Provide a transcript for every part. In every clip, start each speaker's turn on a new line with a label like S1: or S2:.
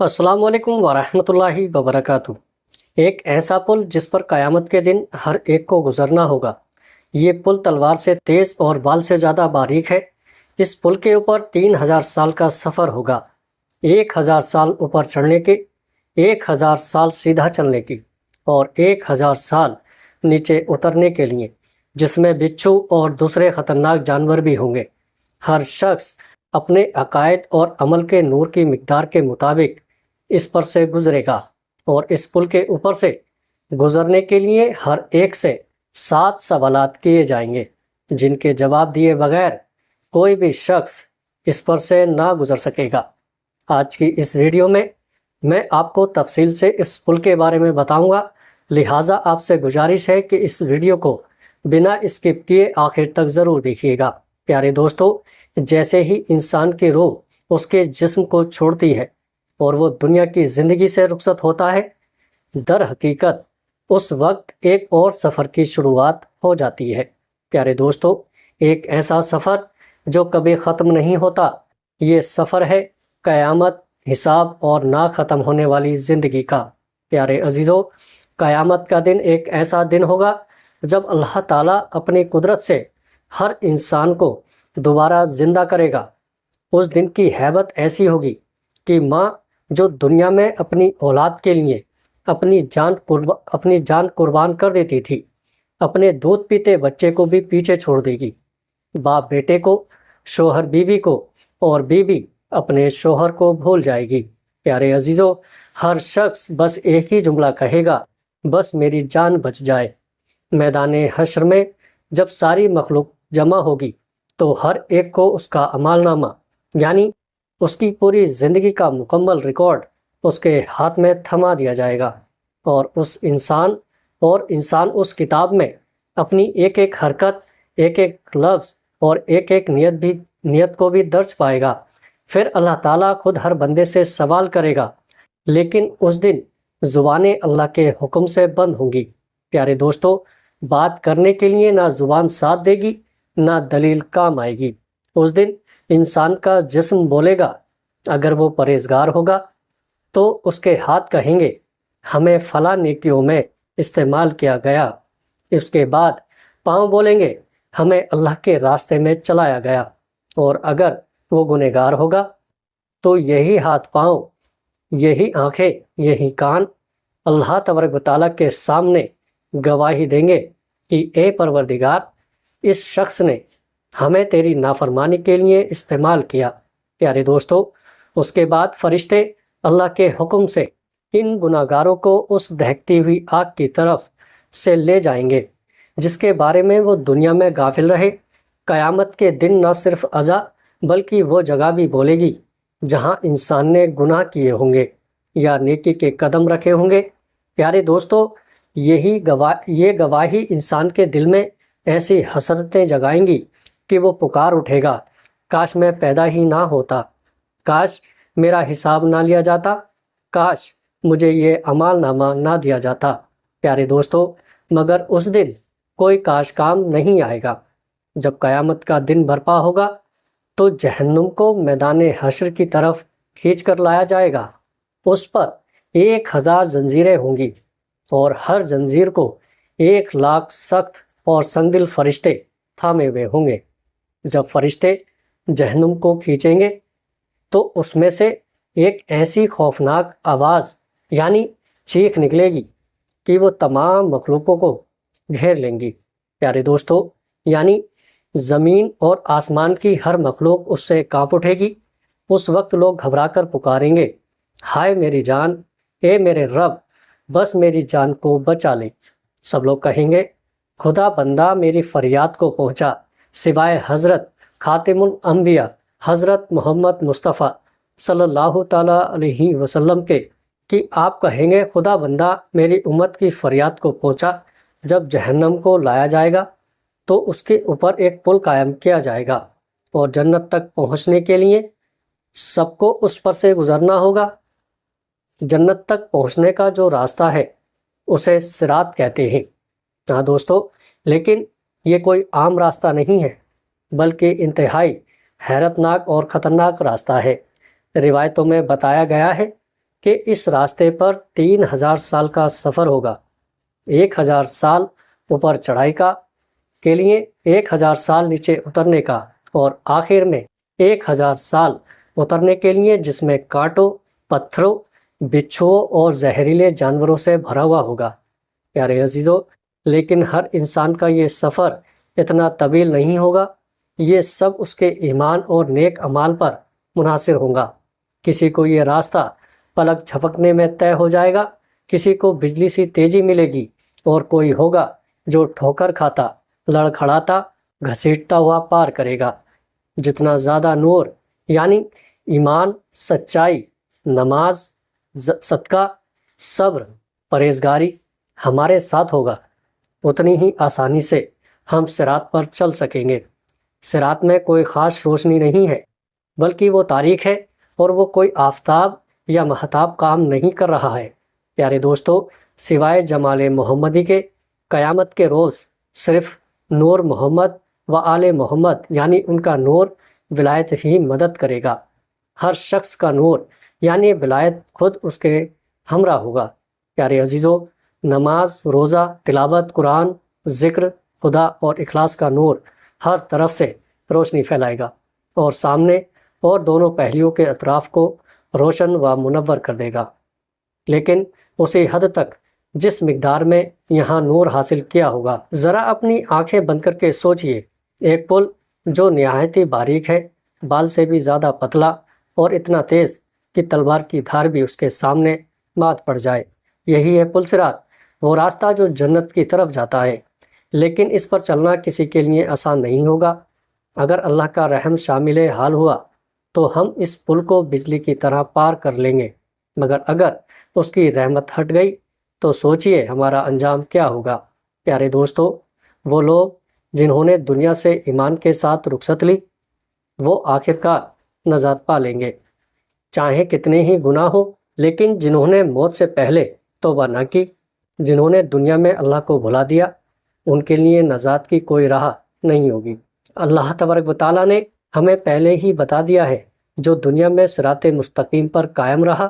S1: السلام علیکم ورحمۃ اللہ وبرکاتہ۔ ایک ایسا پل جس پر قیامت کے دن ہر ایک کو گزرنا ہوگا۔ یہ پل تلوار سے تیز اور بال سے زیادہ باریک ہے۔ اس پل کے اوپر 3000 سال کا سفر ہوگا، 1000 سال اوپر چڑھنے کے، 1000 سال سیدھا چلنے کی، اور 1000 سال نیچے اترنے کے لیے، جس میں بچھو اور دوسرے خطرناک جانور بھی ہوں گے۔ ہر شخص اپنے عقائد اور عمل کے نور کی مقدار کے مطابق اس پر سے گزرے گا، اور اس پل کے اوپر سے گزرنے کے لیے ہر ایک سے 7 سوالات کیے جائیں گے، جن کے جواب دیے بغیر کوئی بھی شخص اس پر سے نہ گزر سکے گا۔ آج کی اس ویڈیو میں آپ کو تفصیل سے اس پل کے بارے میں بتاؤں گا، لہٰذا آپ سے گزارش ہے کہ اس ویڈیو کو بنا اسکپ کیے آخر تک ضرور دیکھیے گا۔ پیارے دوستو، جیسے ہی انسان کی روح اس کے جسم کو چھوڑتی ہے اور وہ دنیا کی زندگی سے رخصت ہوتا ہے، در حقیقت اس وقت ایک اور سفر کی شروعات ہو جاتی ہے۔ پیارے دوستو، ایک ایسا سفر جو کبھی ختم نہیں ہوتا۔ یہ سفر ہے قیامت، حساب اور نہ ختم ہونے والی زندگی کا۔ پیارے عزیزو، قیامت کا دن ایک ایسا دن ہوگا جب اللہ تعالیٰ اپنی قدرت سے ہر انسان کو دوبارہ زندہ کرے گا۔ اس دن کی ہیبت ایسی ہوگی کہ ماں جو دنیا میں اپنی اولاد کے لیے اپنی جان قربان کر دیتی تھی، اپنے دودھ پیتے بچے کو بھی پیچھے چھوڑ دے گی، باپ بیٹے کو، شوہر بیوی کو، اور بیوی اپنے شوہر کو بھول جائے گی۔ پیارے عزیزو، ہر شخص بس ایک ہی جملہ کہے گا، بس میری جان بچ جائے۔ میدان حشر میں جب ساری مخلوق جمع ہوگی تو ہر ایک کو اس کا اعمال نامہ، یعنی اس کی پوری زندگی کا مکمل ریکارڈ اس کے ہاتھ میں تھما دیا جائے گا، اور انسان اس کتاب میں اپنی ایک ایک حرکت، ایک ایک لفظ اور ایک ایک نیت کو بھی درج پائے گا۔ پھر اللہ تعالیٰ خود ہر بندے سے سوال کرے گا، لیکن اس دن زبانیں اللہ کے حکم سے بند ہوں گی۔ پیارے دوستو، بات کرنے کے لیے نہ زبان ساتھ دے گی، نہ دلیل کام آئے گی۔ اس دن انسان کا جسم بولے گا، اگر وہ پرہیزگار ہوگا تو اس کے ہاتھ کہیں گے ہمیں فلاں نیکیوں میں استعمال کیا گیا۔ اس کے بعد پاؤں بولیں گے ہمیں اللہ کے راستے میں چلایا گیا، اور اگر وہ گنہگار ہوگا تو یہی ہاتھ پاؤں، یہی آنکھیں، یہی کان اللہ تبارک و تعالیٰ کے سامنے گواہی دیں گے کہ اے پروردگار، اس شخص نے ہمیں تیری نافرمانی کے لیے استعمال کیا۔ پیارے دوستو، اس کے بعد فرشتے اللہ کے حکم سے ان گناہگاروں کو اس دہکتی ہوئی آگ کی طرف سے لے جائیں گے جس کے بارے میں وہ دنیا میں غافل رہے۔ قیامت کے دن نہ صرف عزا بلکہ وہ جگہ بھی بولے گی جہاں انسان نے گناہ کیے ہوں گے یا نیکی کے قدم رکھے ہوں گے۔ پیارے دوستو، یہ گواہی انسان کے دل میں ایسی حسرتیں جگائیں گی کہ وہ پکار اٹھے گا، کاش میں پیدا ہی نہ ہوتا، کاش میرا حساب نہ لیا جاتا، کاش مجھے یہ اعمال نامہ نہ دیا جاتا۔ پیارے دوستو، مگر اس دن کوئی کاش کام نہیں آئے گا۔ جب قیامت کا دن برپا ہوگا تو جہنم کو میدان حشر کی طرف کھینچ کر لایا جائے گا۔ اس پر 1000 زنجیریں ہوں گی، اور ہر زنجیر کو 1,00,000 سخت اور سنگدل فرشتے تھامے ہوئے ہوں گے۔ جب فرشتے جہنم کو کھینچیں گے تو اس میں سے ایک ایسی خوفناک آواز یعنی چیخ نکلے گی کہ وہ تمام مخلوقوں کو گھیر لیں گی۔ پیارے دوستو، یعنی زمین اور آسمان کی ہر مخلوق اس سے کانپ اٹھے گی۔ اس وقت لوگ گھبرا کر پکاریں گے، ہائے میری جان، اے میرے رب، بس میری جان کو بچا لے۔ سب لوگ کہیں گے، خدا بندہ میری فریاد کو پہنچا، سوائے حضرت خاتم الانبیاء حضرت محمد مصطفیٰ صلی اللہ تعالیٰ علیہ وسلم کے، کہ آپ کہیں گے خدا بندہ میری امت کی فریاد کو پہنچا۔ جب جہنم کو لایا جائے گا تو اس کے اوپر ایک پل قائم کیا جائے گا، اور جنت تک پہنچنے کے لیے سب کو اس پر سے گزرنا ہوگا۔ جنت تک پہنچنے کا جو راستہ ہے اسے صراط کہتے ہیں۔ ہاں دوستو، لیکن یہ کوئی عام راستہ نہیں ہے، بلکہ انتہائی حیرتناک اور خطرناک راستہ ہے۔ روایتوں میں بتایا گیا ہے کہ اس راستے پر 3000 سال کا سفر ہوگا، 1000 سال اوپر چڑھائی کا کے لیے، 1000 سال نیچے اترنے کا، اور آخر میں 1000 سال اترنے کے لیے جس میں کانٹوں، پتھروں، بچھوؤں اور زہریلے جانوروں سے بھرا ہوا ہوگا۔ پیارے عزیزو، لیکن ہر انسان کا یہ سفر اتنا طویل نہیں ہوگا، یہ سب اس کے ایمان اور نیک اعمال پر منحصر ہوگا۔ کسی کو یہ راستہ پلک جھپکنے میں طے ہو جائے گا، کسی کو بجلی سی تیزی ملے گی، اور کوئی ہوگا جو ٹھوکر کھاتا، لڑکھڑاتا، گھسیٹتا ہوا پار کرے گا۔ جتنا زیادہ نور یعنی ایمان، سچائی، نماز، صدقہ، صبر، پرہیزگاری ہمارے ساتھ ہوگا، اتنی ہی آسانی سے ہم صراط پر چل سکیں گے۔ صراط میں کوئی خاص روشنی نہیں ہے، بلکہ وہ تاریک ہے، اور وہ کوئی آفتاب یا مہتاب کام نہیں کر رہا ہے۔ پیارے دوستو، سوائے جمال محمدی کے قیامت کے روز صرف نور محمد و آل محمد یعنی ان کا نور ولایت ہی مدد کرے گا۔ ہر شخص کا نور یعنی ولایت خود اس کے ہمراہ ہوگا۔ پیارے عزیزو، نماز، روزہ، تلاوت قرآن، ذکر خدا اور اخلاص کا نور ہر طرف سے روشنی پھیلائے گا، اور سامنے اور دونوں پہلیوں کے اطراف کو روشن و منور کر دے گا۔ لیکن اسی حد تک جس مقدار میں یہاں نور حاصل کیا ہوگا، ذرا اپنی آنکھیں بند کر کے سوچئے، ایک پل جو نہایت ہی باریک ہے، بال سے بھی زیادہ پتلا اور اتنا تیز کہ تلوار کی دھار بھی اس کے سامنے مات پڑ جائے، یہی ہے پل صراط، وہ راستہ جو جنت کی طرف جاتا ہے۔ لیکن اس پر چلنا کسی کے لیے آسان نہیں ہوگا۔ اگر اللہ کا رحم شامل حال ہوا تو ہم اس پل کو بجلی کی طرح پار کر لیں گے، مگر اگر اس کی رحمت ہٹ گئی تو سوچئے ہمارا انجام کیا ہوگا۔ پیارے دوستو، وہ لوگ جنہوں نے دنیا سے ایمان کے ساتھ رخصت لی، وہ آخرکار نجات پا لیں گے، چاہے کتنے ہی گناہ ہو۔ لیکن جنہوں نے موت سے پہلے توبہ نہ کی، جنہوں نے دنیا میں اللہ کو بھلا دیا، ان کے لیے نجات کی کوئی راہ نہیں ہوگی۔ اللہ تبارک و تعالیٰ نے ہمیں پہلے ہی بتا دیا ہے، جو دنیا میں صراط مستقیم پر قائم رہا،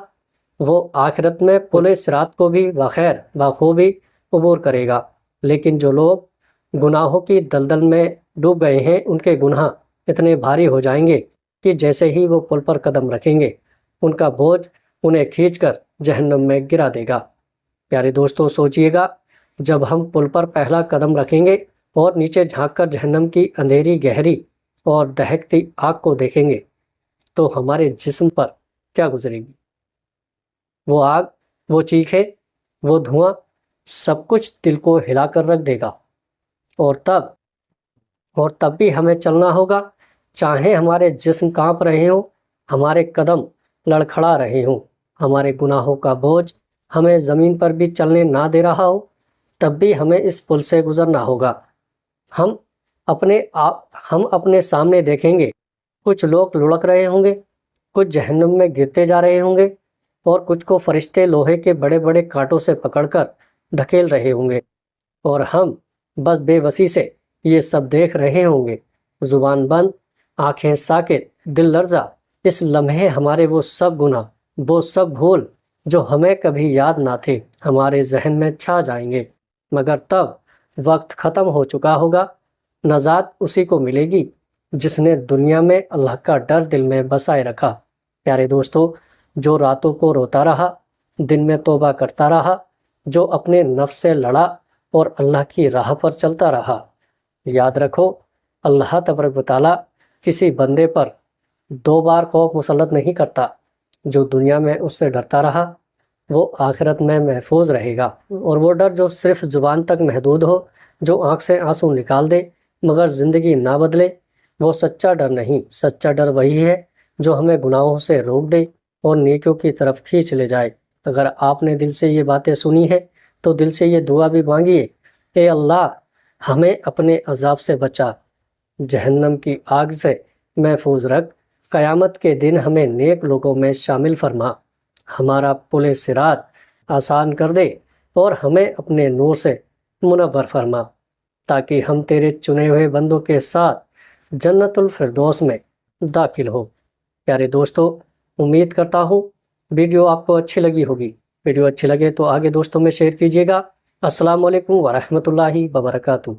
S1: وہ آخرت میں پل صراط کو بھی بخیر بخوبی عبور کرے گا۔ لیکن جو لوگ گناہوں کی دلدل میں ڈوب گئے ہیں، ان کے گناہ اتنے بھاری ہو جائیں گے کہ جیسے ہی وہ پل پر قدم رکھیں گے، ان کا بوجھ انہیں کھینچ کر جہنم میں گرا دے گا۔ پیارے دوستو، سوچئے گا، جب ہم پل پر پہلا قدم رکھیں گے اور نیچے جھانک کر جہنم کی اندھیری گہری اور دہکتی آگ کو دیکھیں گے تو ہمارے جسم پر کیا گزرے گی؟ وہ آگ، وہ چیخیں، وہ دھواں، سب کچھ دل کو ہلا کر رکھ دے گا، اور تب بھی ہمیں چلنا ہوگا، چاہے ہمارے جسم کانپ رہے ہوں، ہمارے قدم لڑکھڑا رہے ہوں، ہمارے گناہوں کا بوجھ ہمیں زمین پر بھی چلنے نہ دے رہا ہو، تب بھی ہمیں اس پل سے گزرنا ہوگا۔ ہم اپنے سامنے دیکھیں گے، کچھ لوگ لڑک رہے ہوں گے، کچھ جہنم میں گرتے جا رہے ہوں گے، اور کچھ کو فرشتے لوہے کے بڑے بڑے کانٹوں سے پکڑ کر ڈھکیل رہے ہوں گے، اور ہم بس بے بسی سے یہ سب دیکھ رہے ہوں گے، زبان بند، آنکھیں ساکت، دل لرزہ۔ اس لمحے ہمارے وہ سب گناہ، وہ سب بھول جو ہمیں کبھی یاد نہ تھے، ہمارے ذہن میں چھا جائیں گے، مگر تب وقت ختم ہو چکا ہوگا۔ نجات اسی کو ملے گی جس نے دنیا میں اللہ کا ڈر دل میں بسائے رکھا۔ پیارے دوستو، جو راتوں کو روتا رہا، دن میں توبہ کرتا رہا، جو اپنے نفس سے لڑا اور اللہ کی راہ پر چلتا رہا، یاد رکھو، اللہ تبارک و تعالیٰ کسی بندے پر 2 بار خوف مسلط نہیں کرتا۔ جو دنیا میں اس سے ڈرتا رہا، وہ آخرت میں محفوظ رہے گا۔ اور وہ ڈر جو صرف زبان تک محدود ہو، جو آنکھ سے آنسو نکال دے مگر زندگی نہ بدلے، وہ سچا ڈر نہیں۔ سچا ڈر وہی ہے جو ہمیں گناہوں سے روک دے اور نیکیوں کی طرف کھینچ لے جائے۔ اگر آپ نے دل سے یہ باتیں سنی ہیں تو دل سے یہ دعا بھی مانگیے، اے اللہ، ہمیں اپنے عذاب سے بچا، جہنم کی آگ سے محفوظ رکھ، قیامت کے دن ہمیں نیک لوگوں میں شامل فرما، ہمارا پل صراط آسان کر دے اور ہمیں اپنے نور سے منور فرما، تاکہ ہم تیرے چنے ہوئے بندوں کے ساتھ جنت الفردوس میں داخل ہو۔ پیارے دوستو، امید کرتا ہوں ویڈیو آپ کو اچھی لگی ہوگی۔ ویڈیو اچھی لگے تو آگے دوستوں میں شیئر کیجیے گا۔ السلام علیکم ورحمۃ اللہ وبرکاتہ۔